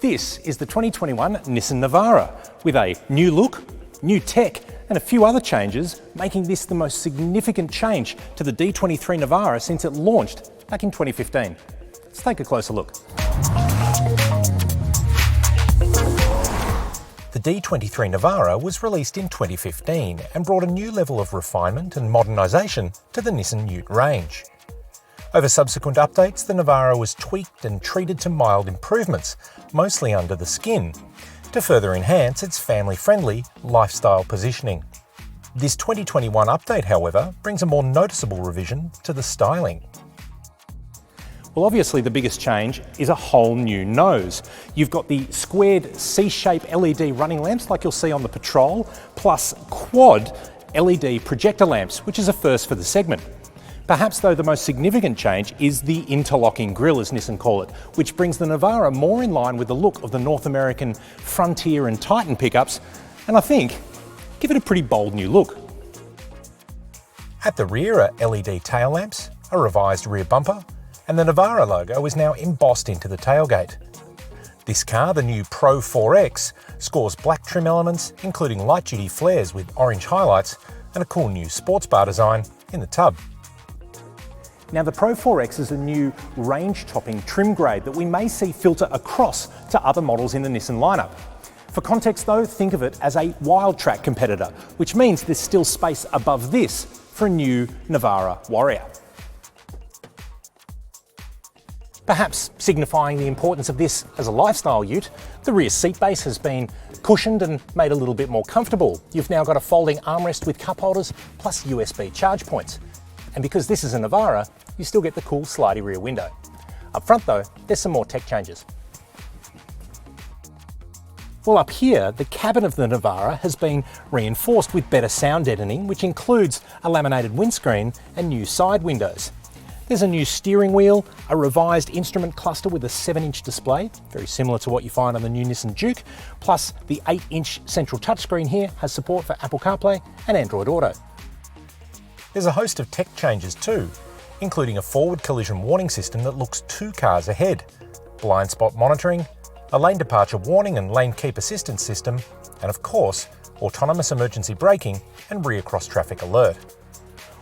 This is the 2021 Nissan Navara with a new look, new tech and a few other changes, making this the most significant change to the D23 Navara since it launched back in 2015. Let's take a closer look. The D23 Navara was released in 2015 and brought a new level of refinement and modernisation to the Nissan Ute range. Over subsequent updates, the Navara was tweaked and treated to mild improvements, mostly under the skin, to further enhance its family-friendly lifestyle positioning. This 2021 update, however, brings a more noticeable revision to the styling. Well, obviously the biggest change is a whole new nose. You've got the squared C-shape LED running lamps like you'll see on the Patrol, plus quad LED projector lamps, which is a first for the segment. Perhaps though the most significant change is the interlocking grille, as Nissan call it, which brings the Navara more in line with the look of the North American Frontier and Titan pickups, and I think give it a pretty bold new look. At the rear are LED tail lamps, a revised rear bumper, and the Navara logo is now embossed into the tailgate. This car, the new Pro 4X, scores black trim elements, including light-duty flares with orange highlights and a cool new sports bar design in the tub. Now the Pro 4X is a new range-topping trim grade that we may see filter across to other models in the Nissan lineup. For context though, think of it as a wild-track competitor, which means there's still space above this for a new Navara Warrior. Perhaps signifying the importance of this as a lifestyle ute, the rear seat base has been cushioned and made a little bit more comfortable. You've now got a folding armrest with cup holders plus USB charge points. And because this is a Navara, you still get the cool slidey rear window. Up front though, there's some more tech changes. Well, up here, the cabin of the Navara has been reinforced with better sound deadening, which includes a laminated windscreen and new side windows. There's a new steering wheel, a revised instrument cluster with a 7-inch display, very similar to what you find on the new Nissan Juke, plus the 8-inch central touchscreen here has support for Apple CarPlay and Android Auto. There's a host of tech changes too, including a forward collision warning system that looks 2 cars ahead, blind spot monitoring, a lane departure warning and lane keep assistance system, and of course, autonomous emergency braking and rear cross traffic alert.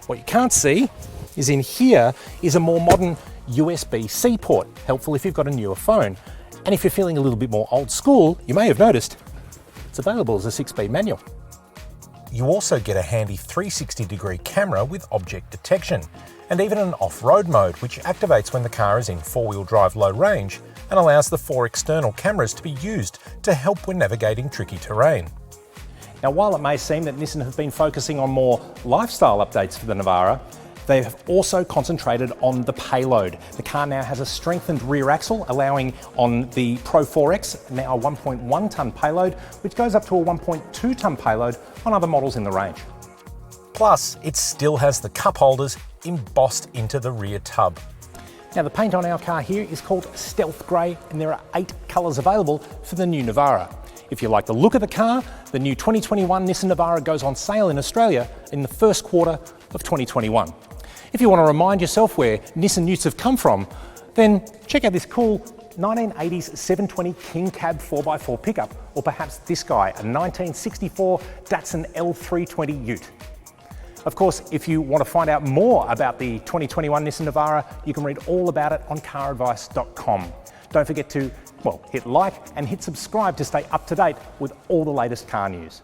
What you can't see is in here is a more modern USB-C port, helpful if you've got a newer phone. And if you're feeling a little bit more old school, you may have noticed it's available as a 6-speed manual. You also get a handy 360-degree camera with object detection, and even an off-road mode, which activates when the car is in 4-wheel drive low range and allows the 4 external cameras to be used to help when navigating tricky terrain. Now, while it may seem that Nissan have been focusing on more lifestyle updates for the Navara, they have also concentrated on the payload. The car now has a strengthened rear axle, allowing on the Pro 4X now a 1.1 tonne payload, which goes up to a 1.2 tonne payload on other models in the range. Plus, it still has the cup holders embossed into the rear tub. Now the paint on our car here is called Stealth Grey, and there are 8 colours available for the new Navara. If you like the look of the car, the new 2021 Nissan Navara goes on sale in Australia in the first quarter of 2021. If you want to remind yourself where Nissan Utes have come from, then check out this cool 1980s 720 King Cab 4x4 pickup, or perhaps this guy, a 1964 Datsun L320 Ute. Of course, if you want to find out more about the 2021 Nissan Navara, you can read all about it on CarAdvice.com. Don't forget to, hit like and hit subscribe to stay up to date with all the latest car news.